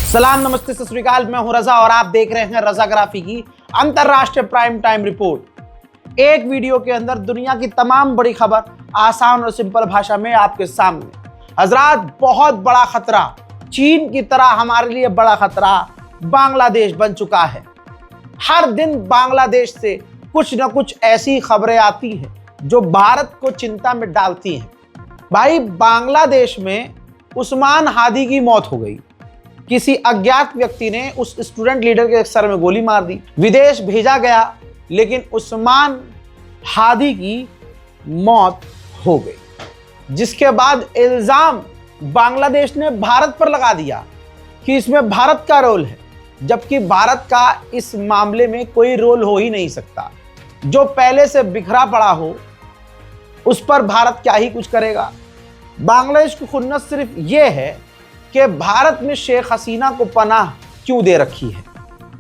सलाम, नमस्ते, सत श्री अकाल। मैं हूं रजा और आप देख रहे हैं रजाग्राफी की अंतरराष्ट्रीय प्राइम टाइम रिपोर्ट। एक वीडियो के अंदर दुनिया की तमाम बड़ी खबर आसान और सिंपल भाषा में आपके सामने। हजरात, बहुत बड़ा खतरा, चीन की तरह हमारे लिए बड़ा खतरा बांग्लादेश बन चुका है। हर दिन बांग्लादेश से कुछ न कुछ ऐसी खबरें आती हैं जो भारत को चिंता में डालती हैं। भाई, बांग्लादेश में उस्मान हादी की मौत हो गई। किसी अज्ञात व्यक्ति ने उस स्टूडेंट लीडर के सर में गोली मार दी। विदेश भेजा गया, लेकिन उस्मान हादी की मौत हो गई, जिसके बाद इल्जाम बांग्लादेश ने भारत पर लगा दिया कि इसमें भारत का रोल है, जबकि भारत का इस मामले में कोई रोल हो ही नहीं सकता। जो पहले से बिखरा पड़ा हो उस पर भारत क्या ही कुछ करेगा। बांग्लादेश की खुन्नस सिर्फ ये है कि भारत में शेख हसीना को पनाह क्यों दे रखी है।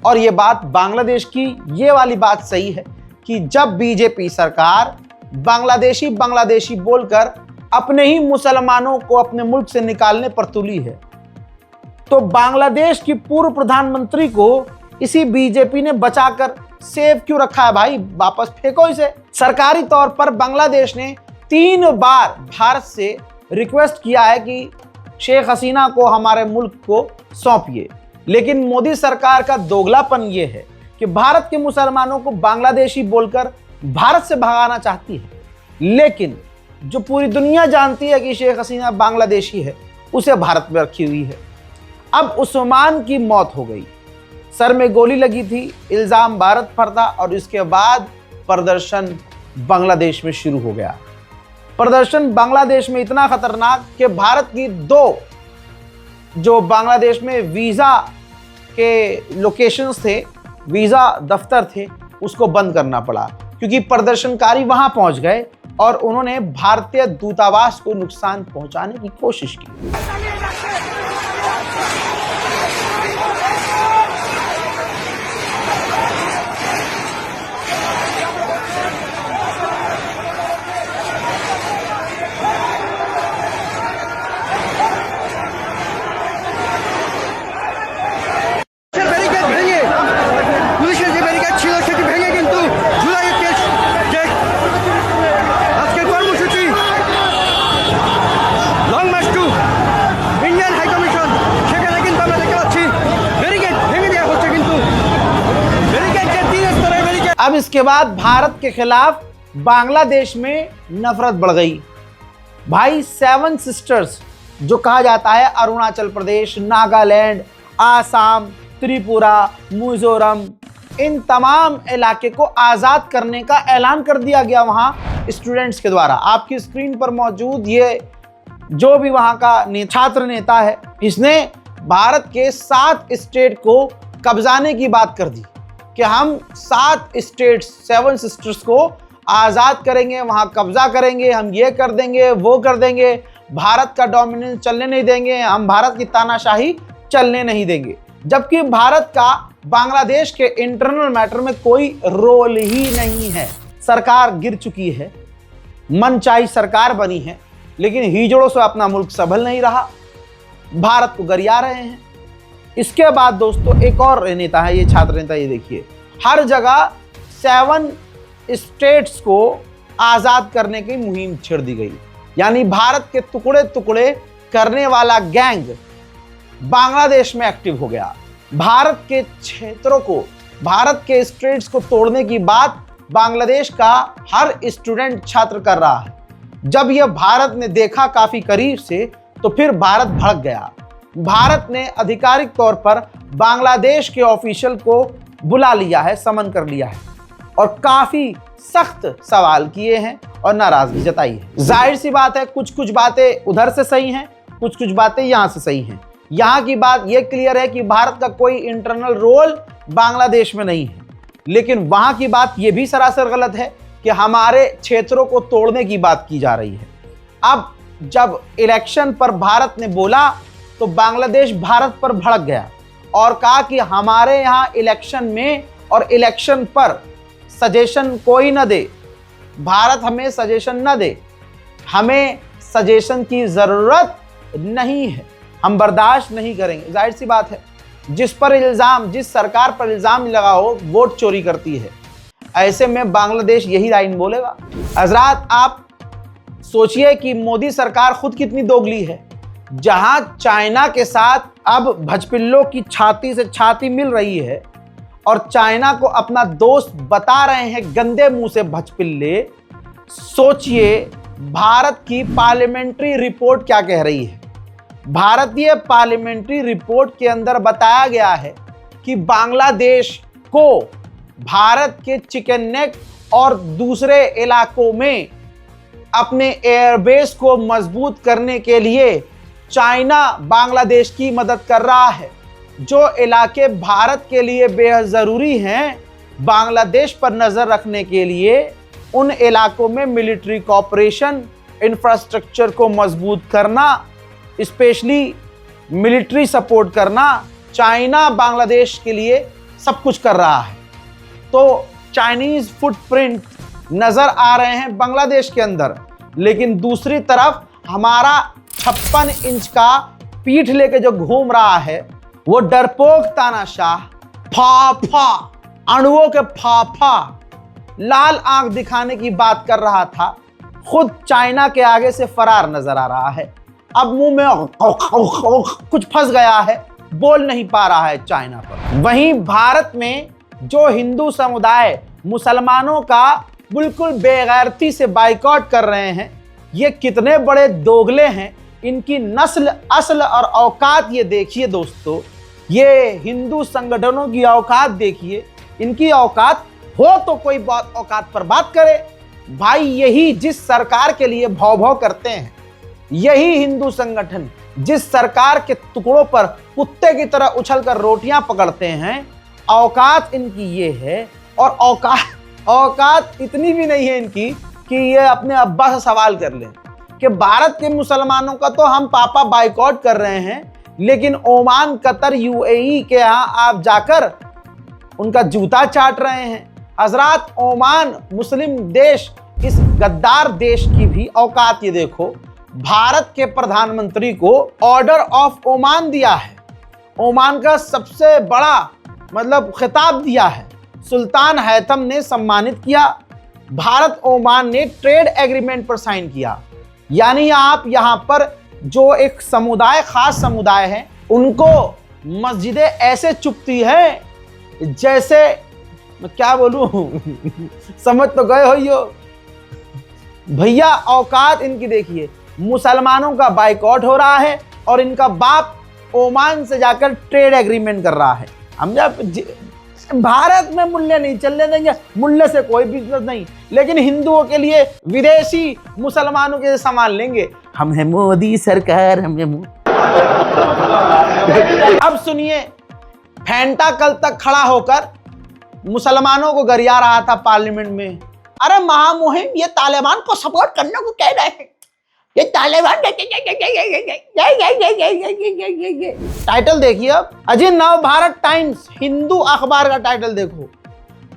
और ये बात बांग्लादेश की ये वाली बात सही है कि जब बीजेपी सरकार बांग्लादेशी बोलकर अपने ही मुसलमानों को अपने मुल्क से निकालने पर तुली है, तो बांग्लादेश की पूर्व प्रधानमंत्री को इसी बीजेपी ने बचाकर सेव क्यों रखा है। भाई, वापस फेंको इसे। सरकारी तौर पर बांग्लादेश ने 3 बार भारत से रिक्वेस्ट किया है कि शेख हसीना को हमारे मुल्क को सौंपिए, लेकिन मोदी सरकार का दोगलापन यह है कि भारत के मुसलमानों को बांग्लादेशी बोलकर भारत से भगाना चाहती है, लेकिन जो पूरी दुनिया जानती है कि शेख हसीना बांग्लादेशी है, उसे भारत में रखी हुई है। अब उस्मान की मौत हो गई, सर में गोली लगी थी, इल्जाम भारत पर था, और इसके बाद प्रदर्शन बांग्लादेश में शुरू हो गया। प्रदर्शन बांग्लादेश में इतना खतरनाक कि भारत की 2 जो बांग्लादेश में वीज़ा के लोकेशंस थे, वीज़ा दफ्तर थे, उसको बंद करना पड़ा, क्योंकि प्रदर्शनकारी वहां पहुंच गए और उन्होंने भारतीय दूतावास को नुकसान पहुंचाने की कोशिश की। अब इसके बाद भारत के खिलाफ बांग्लादेश में नफरत बढ़ गई। भाई, 7 सिस्टर्स जो कहा जाता है, अरुणाचल प्रदेश, नागालैंड, आसाम, त्रिपुरा, मिजोरम, इन तमाम इलाके को आज़ाद करने का ऐलान कर दिया गया वहाँ स्टूडेंट्स के द्वारा। आपकी स्क्रीन पर मौजूद ये जो भी वहाँ का छात्र नेता है, इसने भारत के 7 स्टेट को कब्जाने की बात कर दी कि हम 7 स्टेट्स, 7 सिस्टर्स को आज़ाद करेंगे, वहाँ कब्जा करेंगे, हम ये कर देंगे, वो कर देंगे, भारत का डोमिनेंस चलने नहीं देंगे, हम भारत की तानाशाही चलने नहीं देंगे। जबकि भारत का बांग्लादेश के इंटरनल मैटर में कोई रोल ही नहीं है। सरकार गिर चुकी है, मनचाही सरकार बनी है, लेकिन हिजड़ों से अपना मुल्क संभल नहीं रहा, भारत को गरिया रहे हैं। इसके बाद दोस्तों एक और नेता है, ये छात्र नेता, ये देखिए, हर जगह 7 स्टेट्स को आज़ाद करने की मुहिम छेड़ दी गई। यानी भारत के टुकड़े टुकड़े करने वाला गैंग बांग्लादेश में एक्टिव हो गया। भारत के क्षेत्रों को, भारत के स्टेट्स को तोड़ने की बात बांग्लादेश का हर स्टूडेंट छात्र कर रहा है। जब यह भारत ने देखा काफी करीब से, तो फिर भारत भड़क गया। भारत ने आधिकारिक तौर पर बांग्लादेश के ऑफिशियल को बुला लिया है, समन कर लिया है, और काफी सख्त सवाल किए हैं और नाराजगी जताई है। जाहिर सी बात है, कुछ कुछ बातें उधर से सही हैं, कुछ कुछ बातें यहां से सही हैं। यहां की बात यह क्लियर है कि भारत का कोई इंटरनल रोल बांग्लादेश में नहीं है, लेकिन वहां की बात यह भी सरासर गलत है कि हमारे क्षेत्रों को तोड़ने की बात की जा रही है। अब जब इलेक्शन पर भारत ने बोला, तो बांग्लादेश भारत पर भड़क गया और कहा कि हमारे यहाँ इलेक्शन में और इलेक्शन पर सजेशन कोई न दे, भारत हमें सजेशन न दे, हमें सजेशन की ज़रूरत नहीं है, हम बर्दाश्त नहीं करेंगे। जाहिर सी बात है, जिस सरकार पर इल्जाम लगा हो वोट चोरी करती है। ऐसे में बांग्लादेश यही लाइन बोलेगा। हजरात, आप सोचिए कि मोदी सरकार खुद कितनी दोगली है। जहां चाइना के साथ अब भजपिल्लों की छाती से छाती मिल रही है और चाइना को अपना दोस्त बता रहे हैं गंदे मुंह से भजपिल्ले, सोचिए भारत की पार्लियामेंट्री रिपोर्ट क्या कह रही है। भारतीय पार्लियामेंट्री रिपोर्ट के अंदर बताया गया है कि बांग्लादेश को भारत के चिकन नेक और दूसरे इलाकों में अपने एयरबेस को मजबूत करने के लिए चाइना बांग्लादेश की मदद कर रहा है। जो इलाके भारत के लिए बेहद ज़रूरी हैं बांग्लादेश पर नज़र रखने के लिए, उन इलाकों में मिलिट्री कोऑपरेशन, इंफ्रास्ट्रक्चर को मजबूत करना, स्पेशली मिलिट्री सपोर्ट करना, चाइना बांग्लादेश के लिए सब कुछ कर रहा है। तो चाइनीज़ फुटप्रिंट नज़र आ रहे हैं बांग्लादेश के अंदर, लेकिन दूसरी तरफ हमारा 56 इंच का पीठ लेके जो घूम रहा है वो डरपोक तानाशाह, फाफा, अणुओं के फाफा, लाल आंख दिखाने की बात कर रहा था, खुद चाइना के आगे से फरार नजर आ रहा है। अब मुंह में कुछ फंस गया है, बोल नहीं पा रहा है चाइना पर। वहीं भारत में जो हिंदू समुदाय मुसलमानों का बिल्कुल बेगैरती से बाइकआउट कर रहे हैं, ये कितने बड़े दोगले हैं। इनकी नस्ल, असल और औकात ये देखिए दोस्तों, ये हिंदू संगठनों की औकात देखिए। इनकी औकात हो तो कोई बात औकात पर बात करे भाई। यही जिस सरकार के लिए भौ भौ करते हैं, यही हिंदू संगठन जिस सरकार के टुकड़ों पर कुत्ते की तरह उछलकर रोटियां पकड़ते हैं, औकात इनकी ये है। और औकात इतनी भी नहीं है इनकी कि ये अपने अब्बा से सवाल कर लें कि भारत के मुसलमानों का तो हम पापा बाइकआउट कर रहे हैं, लेकिन ओमान, कतर, यूएई के यहाँ आप जाकर उनका जूता चाट रहे हैं। हजरात, ओमान मुस्लिम देश, इस गद्दार देश की भी औकात ये देखो। भारत के प्रधानमंत्री को ऑर्डर ऑफ ओमान दिया है, ओमान का सबसे बड़ा मतलब खिताब दिया है, सुल्तान हैथम ने सम्मानित किया। भारत ओमान ने ट्रेड एग्रीमेंट पर साइन किया। यानी आप यहाँ पर जो एक समुदाय, खास समुदाय है, उनको मस्जिदें ऐसे चुपती हैं जैसे, मैं क्या बोलूं समझ तो गए हो यो भैया। औकात इनकी देखिए, मुसलमानों का बाइकआउट हो रहा है और इनका बाप ओमान से जाकर ट्रेड एग्रीमेंट कर रहा है। हम जब भारत में मूल्य नहीं चलने देंगे, मूल्य से कोई बिजनेस नहीं, लेकिन हिंदुओं के लिए विदेशी मुसलमानों के सामान लेंगे। हम है मोदी सरकार, हम है अब सुनिए, फैंटा कल तक खड़ा होकर मुसलमानों को गरिया रहा था पार्लियामेंट में। अरे महामुहिम, ये तालिबान को सपोर्ट करने को कह रहे हैं, ये तालिबान। टाइटल देखिए अब, अजय नव भारत टाइम्स हिंदू अखबार का टाइटल देखो,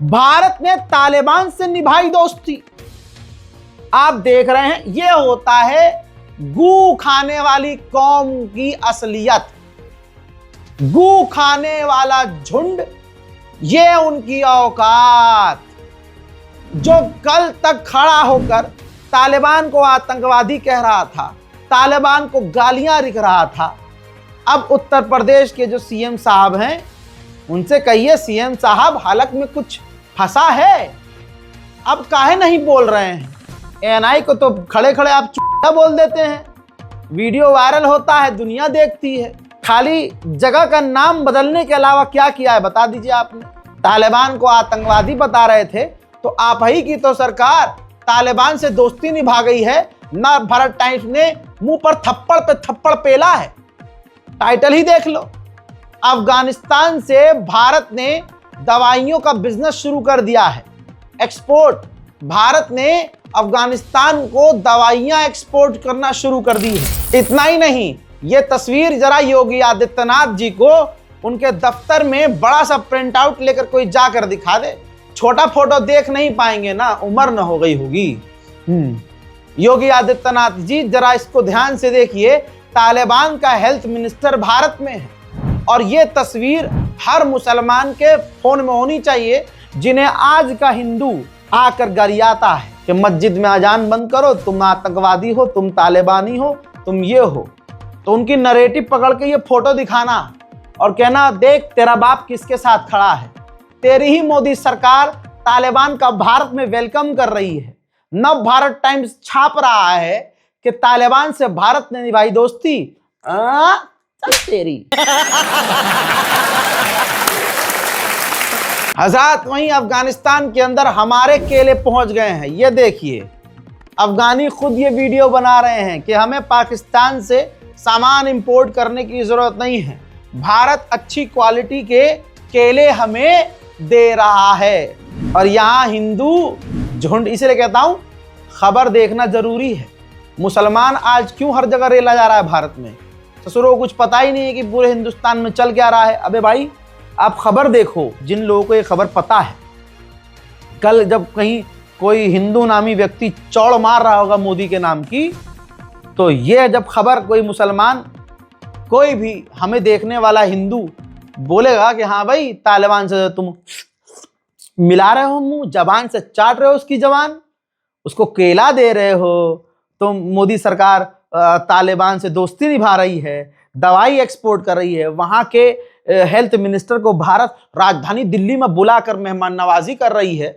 भारत ने तालिबान से निभाई दोस्ती। आप देख रहे हैं, ये होता है गू खाने वाली कौम की असलियत। गू खाने वाला झुंड, ये उनकी औकात। जो कल तक खड़ा होकर तालिबान को आतंकवादी कह रहा था, तालिबान को गालियां लिख रहा था, अब उत्तर प्रदेश के जो सीएम साहब हैं, उनसे कहिए सीएम साहब हलक में कुछ फंसा है, अब काहे नहीं बोल रहे हैं। एएनआई को तो खड़े खड़े आप चुप बोल देते हैं, वीडियो वायरल होता है, दुनिया देखती है। खाली जगह का नाम बदलने के अलावा क्या किया है बता दीजिए आपने। तालिबान को आतंकवादी बता रहे थे तो आप ही की तो सरकार तालिबान से दोस्ती निभा गई है ना। भारत टाइम्स ने मुंह पर थप्पड़ पे थप्पड़ पेला है, टाइटल ही देख लो। अफगानिस्तान से भारत ने दवाइयों का बिजनेस शुरू कर दिया है, एक्सपोर्ट। भारत ने अफगानिस्तान को दवाइयां एक्सपोर्ट करना शुरू कर दी है। इतना ही नहीं, ये तस्वीर जरा योगी आदित्यनाथ जी को उनके दफ्तर में बड़ा सा प्रिंट आउट लेकर कोई जाकर दिखा दे। छोटा फोटो देख नहीं पाएंगे ना, उम्र न हो गई होगी। योगी आदित्यनाथ जी जरा इसको ध्यान से देखिए, तालिबान का हेल्थ मिनिस्टर भारत में है। और ये तस्वीर हर मुसलमान के फोन में होनी चाहिए, जिन्हें आज का हिंदू आकर गरियाता है कि मस्जिद में अजान बंद करो, तुम आतंकवादी हो, तुम तालिबानी हो, तुम ये हो। तो उनकी नरेटिव पकड़ के ये फोटो दिखाना और कहना देख तेरा बाप किसके साथ खड़ा है। तेरी ही मोदी सरकार तालिबान का भारत में वेलकम कर रही है। नव भारत टाइम्स छाप रहा है कि तालिबान से भारत ने निभाई दोस्ती। चल तेरी। हजरत वहीं अफगानिस्तान के अंदर हमारे केले पहुंच गए हैं। ये देखिए, अफगानी खुद ये वीडियो बना रहे हैं कि हमें पाकिस्तान से सामान इंपोर्ट करने की जरूरत नहीं है, भारत अच्छी क्वालिटी के केले हमें दे रहा है। और यहाँ हिंदू झुंड, इसलिए कहता हूं खबर देखना जरूरी है। मुसलमान आज क्यों हर जगह रेला जा रहा है भारत में, ससुरों को कुछ पता ही नहीं है कि पूरे हिंदुस्तान में चल क्या रहा है। अबे भाई आप खबर देखो, जिन लोगों को ये खबर पता है। कल जब कहीं कोई हिंदू नामी व्यक्ति चौड़ मार रहा होगा मोदी के नाम की, तो ये जब खबर कोई मुसलमान, कोई भी हमें देखने वाला हिंदू बोलेगा कि हाँ भाई तालिबान से तुम मिला रहे हो, मुंह जबान से चाट रहे हो उसकी जबान, उसको केला दे रहे हो, तो मोदी सरकार तालिबान से दोस्ती निभा रही है, दवाई एक्सपोर्ट कर रही है, वहां के हेल्थ मिनिस्टर को भारत राजधानी दिल्ली में बुलाकर मेहमान नवाजी कर रही है।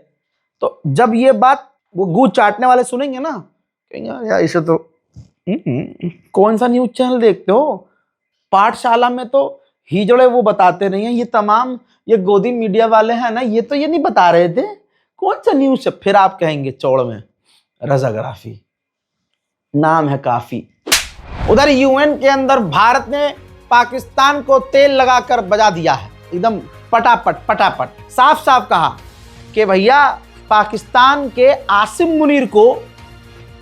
तो जब ये बात वो गूंज चाटने वाले सुनेंगे ना, कहेंगे यार इसे तो कौन सा न्यूज चैनल देखते हो, पाठशाला में तो हिजड़े वो बताते नहीं है, ये तमाम ये गोदी मीडिया वाले हैं ना, ये तो ये नहीं बता रहे थे, कौन सा न्यूज है। फिर आप कहेंगे चौड़ में रजाग्राफी नाम है काफी। उधर यूएन के अंदर भारत ने पाकिस्तान को तेल लगाकर बजा दिया है, एकदम पटापट पटापट। साफ साफ कहा कि भैया पाकिस्तान के आसिम मुनीर को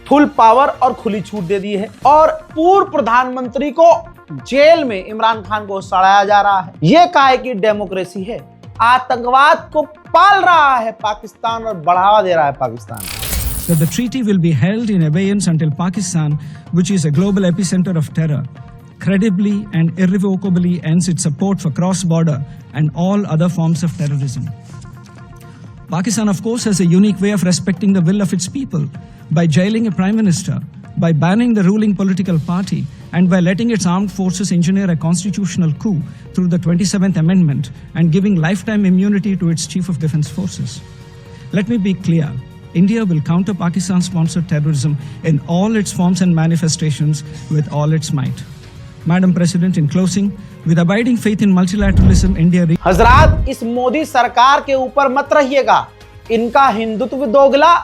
फुल पावर और खुली छूट दे दी है, और पूर्व प्रधानमंत्री को जेल में इमरान खान को सड़ाया जा रहा है। यह काहे की डेमोक्रेसी है। आतंकवाद को पाल रहा है पाकिस्तान और बढ़ावा दे रहा है Pakistan. That the treaty will be held in abeyance until Pakistan, which is a global epicenter of terror, credibly and irrevocably ends its support for cross-border and all other forms of terrorism. Pakistan, of course, has a unique way of respecting the will of its people by jailing a prime minister, by banning the ruling political party, and by letting its armed forces engineer a constitutional coup through the 27th Amendment and giving lifetime immunity to its Chief of Defence Forces. Let me be clear. India will counter Pakistan-sponsored terrorism in all its forms and manifestations with all its might. Madam President, in closing, with abiding faith in multilateralism, India... हजरात, इस मोदी सरकार के ऊपर मत रहिएगा। इनका हिंदुत्व दोगला,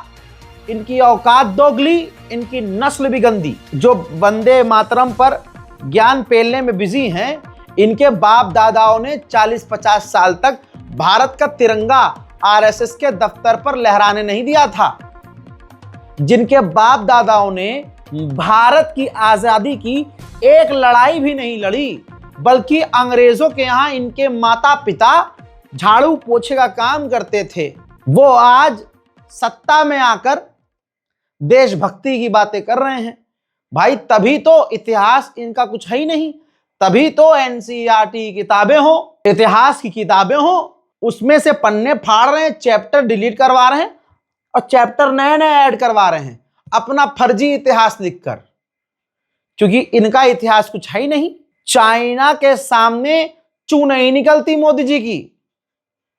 इनकी औकात दोगली, इनकी नस्ल भी गंदी। जो वंदे मातरम पर ज्ञान पेलने में बिजी हैं, इनके बाप दादाओं ने 40-50 साल तक भारत का तिरंगा आरएसएस के दफ्तर पर लहराने नहीं दिया था। जिनके बाप दादाओं ने भारत की आजादी की एक लड़ाई भी नहीं लड़ी, बल्कि अंग्रेजों के यहां इनके माता पिता झाड़ू पोछे का काम करते थे, वो आज सत्ता में आकर देशभक्ति की बातें कर रहे हैं। भाई तभी तो इतिहास इनका कुछ है ही नहीं, तभी तो एनसीईआरटी किताबें हो, इतिहास की किताबें हो, उसमें से पन्ने फाड़ रहे हैं, चैप्टर डिलीट करवा रहे हैं और चैप्टर नए नए ऐड करवा रहे हैं अपना फर्जी इतिहास लिखकर, क्योंकि इनका इतिहास कुछ है ही नहीं। चाइना के सामने चू नहीं निकलती मोदी जी की,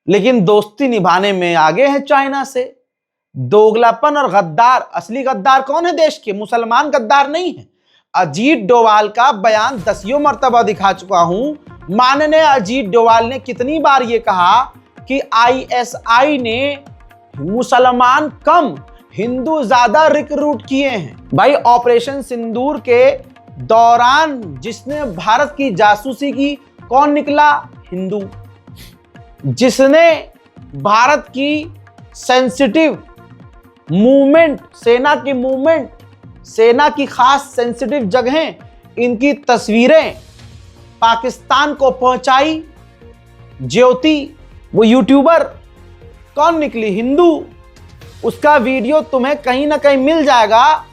लेकिन दोस्ती निभाने में आगे है चाइना से। दोगलापन और गद्दार, असली गद्दार कौन है देश के? मुसलमान गद्दार नहीं है। अजीत डोवाल का बयान 10 मर्तबा दिखा चुका हूं। माननीय अजीत डोवाल ने कितनी बार यह कहा कि आईएसआई ने मुसलमान कम हिंदू ज्यादा रिक्रूट किए हैं। भाई ऑपरेशन सिंदूर के दौरान जिसने भारत की जासूसी की कौन निकला? हिंदू। जिसने भारत की सेंसिटिव मूवमेंट, सेना की खास सेंसिटिव जगहें, इनकी तस्वीरें पाकिस्तान को पहुंचाई, ज्योति वो यूट्यूबर कौन निकली? हिंदू। उसका वीडियो तुम्हें कहीं ना कहीं मिल जाएगा।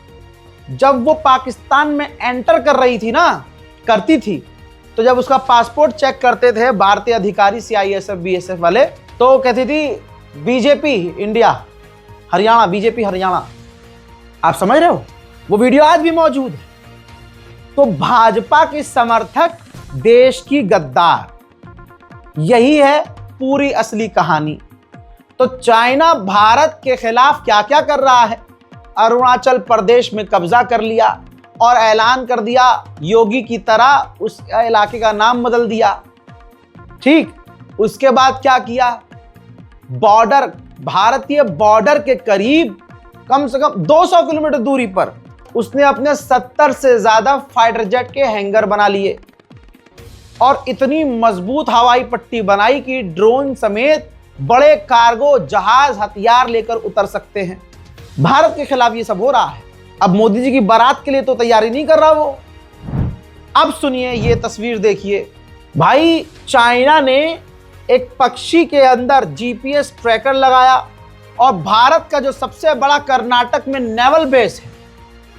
जब वो पाकिस्तान में एंटर कर रही थी ना, करती थी, तो जब उसका पासपोर्ट चेक करते थे भारतीय अधिकारी सीआईएसएफ बीएसएफ वाले, तो कहती थी BJP India Haryana, BJP Haryana. आप समझ रहे हो? वो वीडियो आज भी मौजूद है। तो भाजपा के समर्थक देश की गद्दार, यही है पूरी असली कहानी। तो चाइना भारत के खिलाफ क्या क्या कर रहा है। अरुणाचल प्रदेश में कब्जा कर लिया और ऐलान कर दिया, योगी की तरह उस इलाके का नाम बदल दिया। ठीक, उसके बाद क्या किया, बॉर्डर, भारतीय बॉर्डर के करीब कम से कम 200 किलोमीटर दूरी पर उसने अपने 70 से ज्यादा फाइटर जेट के हैंगर बना लिए और इतनी मजबूत हवाई पट्टी बनाई कि ड्रोन समेत बड़े कार्गो जहाज हथियार लेकर उतर सकते हैं। भारत के खिलाफ ये सब हो रहा है। अब मोदी जी की बारात के लिए तो तैयारी नहीं कर रहा वो। अब सुनिए, ये तस्वीर देखिए भाई, चाइना ने एक पक्षी के अंदर जीपीएस ट्रैकर लगाया और भारत का जो सबसे बड़ा कर्नाटक में नेवल बेस है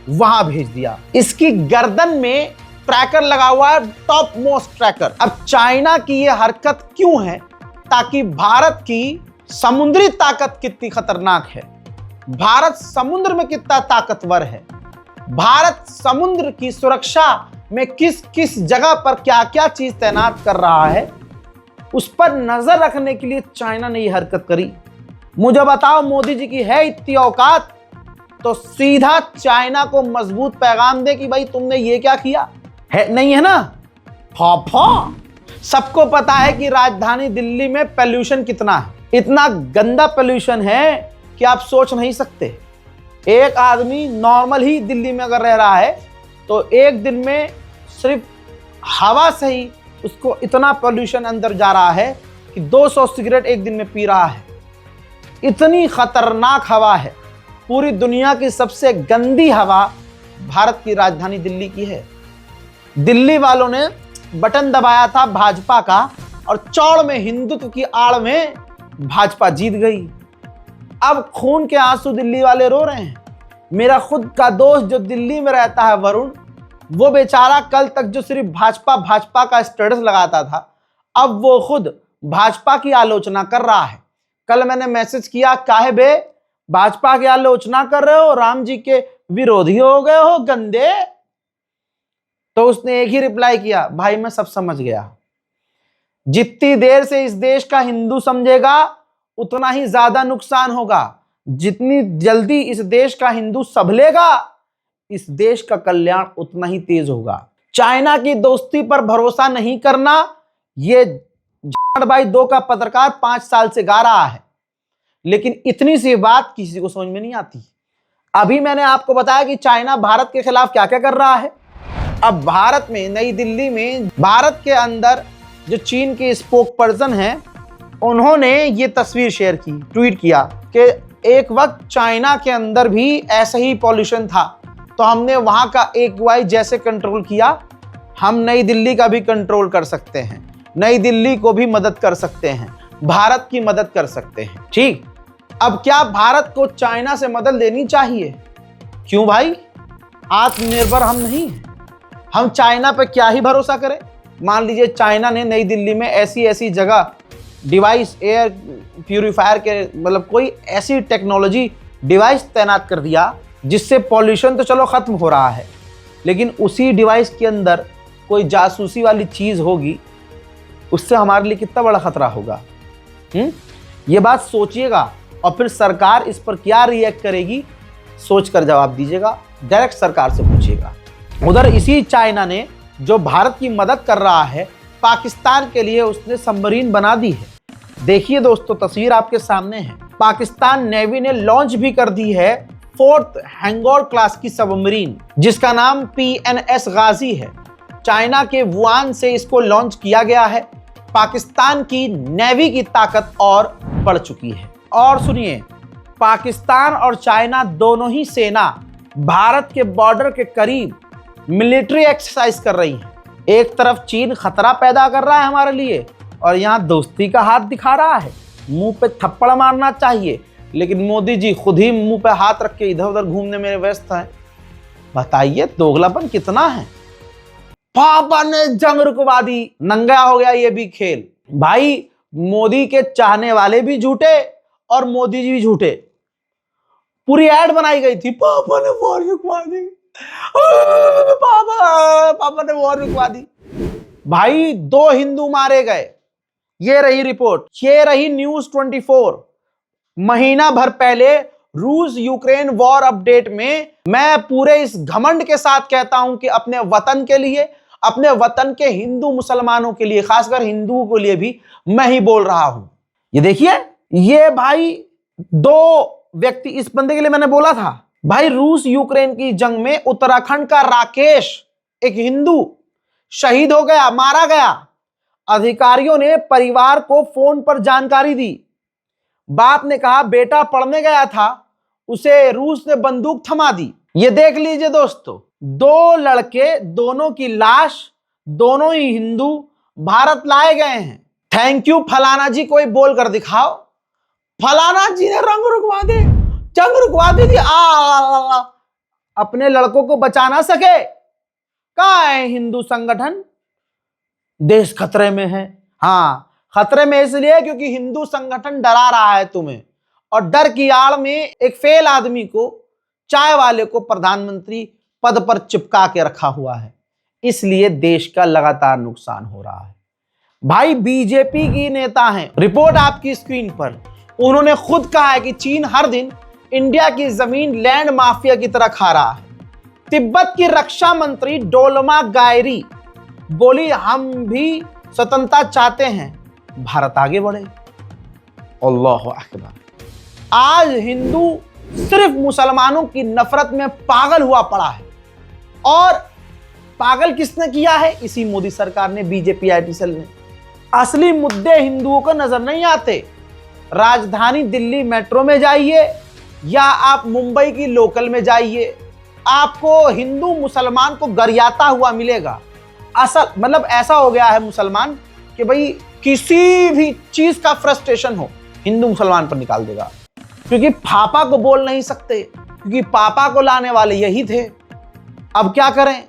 वहां भेज दिया। इसकी गर्दन में ट्रैकर लगा हुआ है, टॉप मोस्ट ट्रैकर। अब चाइना की ये हरकत क्यों है? ताकि भारत की समुद्री ताकत कितनी खतरनाक है, भारत समुद्र में कितना ताकतवर है, भारत समुद्र की सुरक्षा में किस किस जगह पर क्या क्या चीज तैनात कर रहा है, उस पर नजर रखने के लिए चाइना ने यह हरकत करी। मुझे बताओ, मोदी जी की है इतनी औकात तो सीधा चाइना को मजबूत पैगाम दे कि भाई तुमने ये क्या किया है, नहीं है ना? फौ सबको पता है कि राजधानी दिल्ली में पोल्यूशन कितना है, इतना गंदा पोल्यूशन है कि आप सोच नहीं सकते। एक आदमी नॉर्मल ही दिल्ली में अगर रह रहा है तो एक दिन में सिर्फ हवा से ही उसको इतना पोल्यूशन अंदर जा रहा है कि 200 सिगरेट एक दिन में पी रहा है। इतनी खतरनाक हवा है। पूरी दुनिया की सबसे गंदी हवा भारत की राजधानी दिल्ली की है। दिल्ली वालों ने बटन दबाया था भाजपा का और चौड़ में हिंदुत्व की आड़ में भाजपा जीत गई। अब खून के आंसू दिल्ली वाले रो रहे हैं। मेरा खुद का दोस्त जो दिल्ली में रहता है वरुण, वो बेचारा कल तक जो सिर्फ भाजपा का स्टेटस लगाता था, अब वो खुद भाजपा की आलोचना कर रहा है। कल मैंने मैसेज किया, काहे बे भाजपा की आलोचना कर रहे हो, राम जी के विरोधी हो गए हो गंदे। तो उसने एक ही रिप्लाई किया, भाई मैं सब समझ गया। जितनी देर से इस देश का हिंदू समझेगा उतना ही ज्यादा नुकसान होगा। जितनी जल्दी इस देश का हिंदू संभलेगा, इस देश का कल्याण उतना ही तेज होगा। चाइना की दोस्ती पर भरोसा नहीं करना, ये भाई 2 का पत्रकार 5 साल से गा रहा है, लेकिन इतनी सी बात किसी को समझ में नहीं आती। अभी मैंने आपको बताया कि चाइना भारत के खिलाफ क्या क्या कर रहा है। अब भारत में, नई दिल्ली में, भारत के अंदर जो चीन के स्पोक पर्सन हैं, उन्होंने ये तस्वीर शेयर की, ट्वीट किया कि एक वक्त चाइना के अंदर भी ऐसा ही पॉल्यूशन था, तो हमने वहां का AQI जैसे कंट्रोल किया, हम नई दिल्ली का भी कंट्रोल कर सकते हैं, नई दिल्ली को भी मदद कर सकते हैं, भारत की मदद कर सकते हैं। ठीक, अब क्या भारत को चाइना से मदद लेनी चाहिए? क्यों भाई, आत्मनिर्भर हम नहीं हैं, हम चाइना पे क्या ही भरोसा करें। मान लीजिए चाइना ने नई दिल्ली में ऐसी जगह डिवाइस, एयर प्यूरिफायर के, मतलब कोई ऐसी टेक्नोलॉजी डिवाइस तैनात कर दिया जिससे पॉल्यूशन तो चलो खत्म हो रहा है, लेकिन उसी डिवाइस के अंदर कोई जासूसी वाली चीज होगी, उससे हमारे लिए कितना बड़ा खतरा होगा। ये बात सोचिएगा और फिर सरकार इस पर क्या रिएक्ट करेगी, सोचकर जवाब दीजिएगा, डायरेक्ट सरकार से पूछिएगा। उधर इसी चाइना ने जो भारत की मदद कर रहा है, पाकिस्तान के लिए उसने सबमरीन बना दी है। देखिए दोस्तों, तस्वीर आपके सामने है। पाकिस्तान नेवी ने लॉन्च भी कर दी है 4th हैंगोर क्लास की सबमरीन, जिसका नाम PNS गाजी है। चाइना के वुहान से इसको लॉन्च किया गया है। पाकिस्तान की नेवी की ताकत और बढ़ चुकी है। और सुनिए, पाकिस्तान और चाइना दोनों ही सेना भारत के बॉर्डर के करीब मिलिट्री एक्सरसाइज कर रही है। एक तरफ चीन खतरा पैदा कर रहा है हमारे लिए और यहाँ दोस्ती का हाथ दिखा रहा है। मुंह पे थप्पड़ मारना चाहिए, लेकिन मोदी जी खुद ही मुंह पे हाथ रख के इधर उधर घूमने में व्यस्त हैं। बताइए दोगलापन कितना है। पापा ने जंग रुकवा दी, नंगा हो गया ये भी खेल। भाई मोदी के चाहने वाले भी झूठे और मोदी जी भी झूठे। पूरी एड बनाई गई थी, पापा ने वॉर रुकवा दी, पापा ने वॉर रुकवा दी। भाई 2 हिंदू मारे गए, ये रही रिपोर्ट, ये रही न्यूज 24। महीना भर पहले रूस यूक्रेन वॉर अपडेट में मैं पूरे इस घमंड के साथ कहता हूं कि अपने वतन के लिए, अपने वतन के हिंदू मुसलमानों के लिए, खासकर हिंदुओं के लिए भी मैं ही बोल रहा हूं। ये देखिए, ये भाई 2 व्यक्ति, इस बंदे के लिए मैंने बोला था। भाई रूस यूक्रेन की जंग में उत्तराखंड का राकेश, एक हिंदू, शहीद हो गया, मारा गया। अधिकारियों ने परिवार को फोन पर जानकारी दी। बाप ने कहा बेटा पढ़ने गया था, उसे रूस ने बंदूक थमा दी। ये देख लीजिए दोस्तों, 2 लड़के, दोनों की लाश, दोनों ही हिंदू, भारत लाए गए हैं। थैंक यू फलाना जी, कोई बोल कर दिखाओ। फलाना जी ने रंग रुकवा दे, जंग रुकवा दी थी। अपने लड़कों को बचा ना सके, कहां है हिंदू संगठन? देश खतरे में है। हाँ, खतरे में इसलिए क्योंकि हिंदू संगठन डरा रहा है तुम्हें, और डर की आड़ में एक फेल आदमी को, चाय वाले को प्रधानमंत्री पद पर चिपका के रखा हुआ है। इसलिए देश का लगातार नुकसान हो रहा है। भाई बीजेपी की नेता हैं, रिपोर्ट आपकी स्क्रीन पर, उन्होंने खुद कहा है कि चीन हर दिन इंडिया की जमीन लैंड माफिया की तरह खा रहा है। तिब्बत की रक्षा मंत्री डोलमा गायरी बोली हम भी स्वतंत्रता चाहते हैं, भारत आगे बढ़े। अल्लाह अकबर। आज हिंदू सिर्फ मुसलमानों की नफरत में पागल हुआ पड़ा है, और पागल किसने किया है? इसी मोदी सरकार ने, बीजेपी आईटी सेल ने। असली मुद्दे हिंदुओं को नजर नहीं आते। राजधानी दिल्ली मेट्रो में जाइए या आप मुंबई की लोकल में जाइए, आपको हिंदू मुसलमान को गरियाता हुआ मिलेगा। असल मतलब ऐसा हो गया है मुसलमान कि भाई किसी भी चीज का फ्रस्ट्रेशन हो, हिंदू मुसलमान पर निकाल देगा, क्योंकि पापा को बोल नहीं सकते, क्योंकि पापा को लाने वाले यही थे। अब क्या करें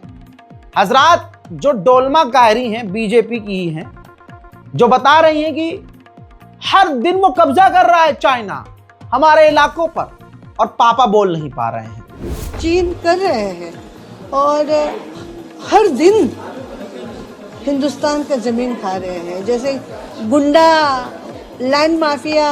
हजरात? जो डोलमा गायरी हैं, बीजेपी की ही हैं, जो बता रही हैं कि हर दिन वो कब्जा कर रहा है चाइना हमारे इलाकों पर, और पापा बोल नहीं पा रहे हैं। चीन कर रहे हैं, और हर दिन हिंदुस्तान का जमीन खा रहे हैं। जैसे गुंडा लैंड माफिया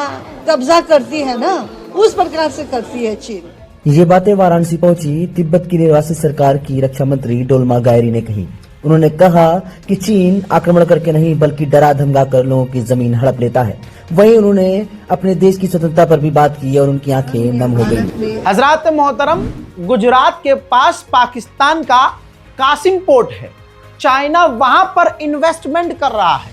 कब्जा करती है ना, उस प्रकार से करती है चीन। ये बातें वाराणसी पहुंची तिब्बत की निर्वासित सरकार की रक्षा मंत्री डोलमा गायरी ने कही। उन्होंने कहा कि चीन आक्रमण करके नहीं बल्कि डरा धमका कर लोगों की जमीन हड़प लेता है। वहीं उन्होंने अपने देश की स्वतंत्रता पर भी बात की और उनकी आंखें नम हो गई। हजरात मोहतरम, गुजरात के पास पाकिस्तान का कासिम पोर्ट है, चाइना वहां पर इन्वेस्टमेंट कर रहा है,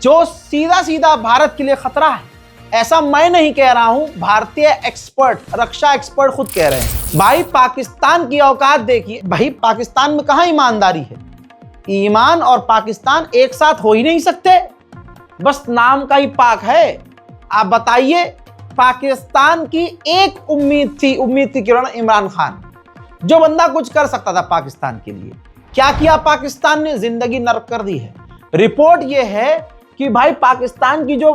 जो सीधा सीधा भारत के लिए खतरा है। ऐसा मैं नहीं कह रहा हूं, भारतीय एक्सपर्ट, रक्षा एक्सपर्ट खुद कह रहे हैं। भाई पाकिस्तान की औकात देखिए। भाई पाकिस्तान में कहां ईमानदारी है? ईमान और पाकिस्तान एक साथ हो ही नहीं सकते, बस नाम का ही पाक है। आप बताइए, पाकिस्तान की एक उम्मीद थी किरण, इमरान खान, जो बंदा कुछ कर सकता था पाकिस्तान के लिए। क्या किया पाकिस्तान ने? जिंदगी नरक कर दी है। रिपोर्ट यह है कि भाई पाकिस्तान की जो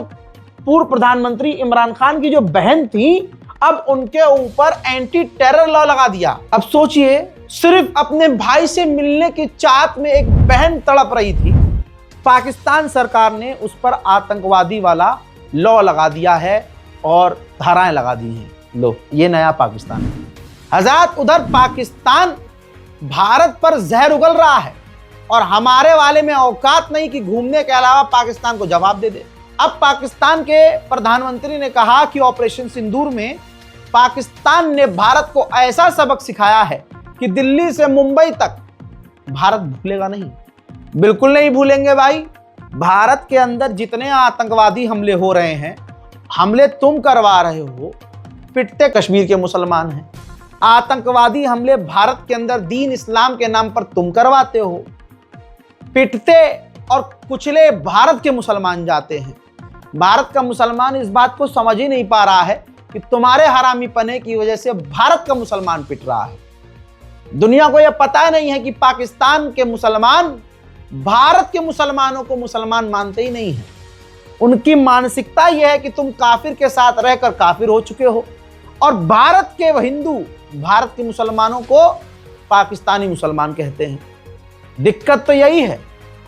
पूर्व प्रधानमंत्री इमरान खान की जो बहन थी, अब उनके ऊपर एंटी टेरर लॉ लगा दिया। अब सोचिए, सिर्फ अपने भाई से मिलने की चाहत में एक बहन तड़प रही थी, पाकिस्तान सरकार ने उस पर आतंकवादी वाला लॉ लगा दिया है और धाराएं लगा दी हैं। लो, ये नया पाकिस्तान है हज़रात। उधर पाकिस्तान भारत पर जहर उगल रहा है, और हमारे वाले में औकात नहीं कि घूमने के अलावा पाकिस्तान को जवाब दे दे। अब पाकिस्तान के प्रधानमंत्री ने कहा कि ऑपरेशन सिंदूर में पाकिस्तान ने भारत को ऐसा सबक सिखाया है कि दिल्ली से मुंबई तक भारत भूलेगा नहीं। बिल्कुल नहीं भूलेंगे भाई। भारत के अंदर जितने आतंकवादी हमले हो रहे हैं, हमले तुम करवा रहे हो, पिटते कश्मीर के मुसलमान हैं। आतंकवादी हमले भारत के अंदर दीन इस्लाम के नाम पर तुम करवाते हो, पिटते और कुचले भारत के मुसलमान जाते हैं। भारत का मुसलमान इस बात को समझ ही नहीं पा रहा है कि तुम्हारे हरामी पने की वजह से भारत का मुसलमान पिट रहा है। दुनिया को यह पता नहीं है कि पाकिस्तान के मुसलमान भारत के मुसलमानों को मुसलमान मानते ही नहीं है। उनकी मानसिकता यह है कि तुम काफिर के साथ रहकर काफिर हो चुके हो, और भारत के हिंदू भारत के मुसलमानों को पाकिस्तानी मुसलमान कहते हैं। दिक्कत तो यही है,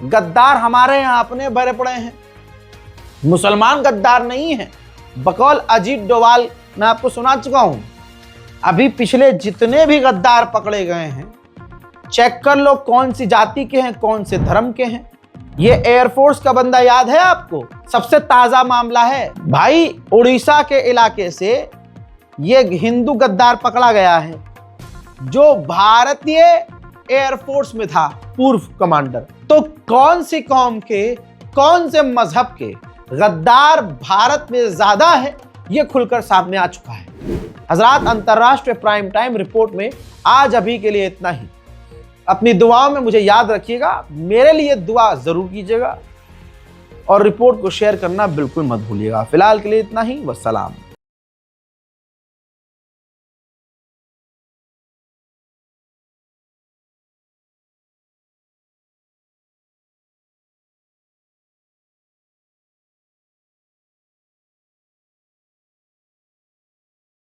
गद्दार हमारे यहाँ अपने भरे पड़े हैं, मुसलमान गद्दार नहीं है। बकौल अजीत डोभाल मैं आपको सुना चुका हूं। अभी पिछले जितने भी गद्दार पकड़े गए हैं, चेक कर लो कौन सी जाति के हैं, कौन से धर्म के हैं। ये एयरफोर्स का बंदा याद है आपको? सबसे ताजा मामला है भाई, उड़ीसा के इलाके से ये हिंदू गद्दार पकड़ा गया है जो भारतीय एयरफोर्स में था, पूर्व कमांडर। तो कौन सी कौम के, कौन से मजहब के गद्दार भारत में ज्यादा है, ये खुलकर सामने आ चुका है। हजरात, अंतरराष्ट्रीय प्राइम टाइम रिपोर्ट में आज अभी के लिए इतना ही। अपनी दुआओं में मुझे याद रखिएगा, मेरे लिए दुआ जरूर कीजिएगा और रिपोर्ट को शेयर करना बिल्कुल मत भूलिएगा। फिलहाल के लिए इतना ही, वस्सलाम।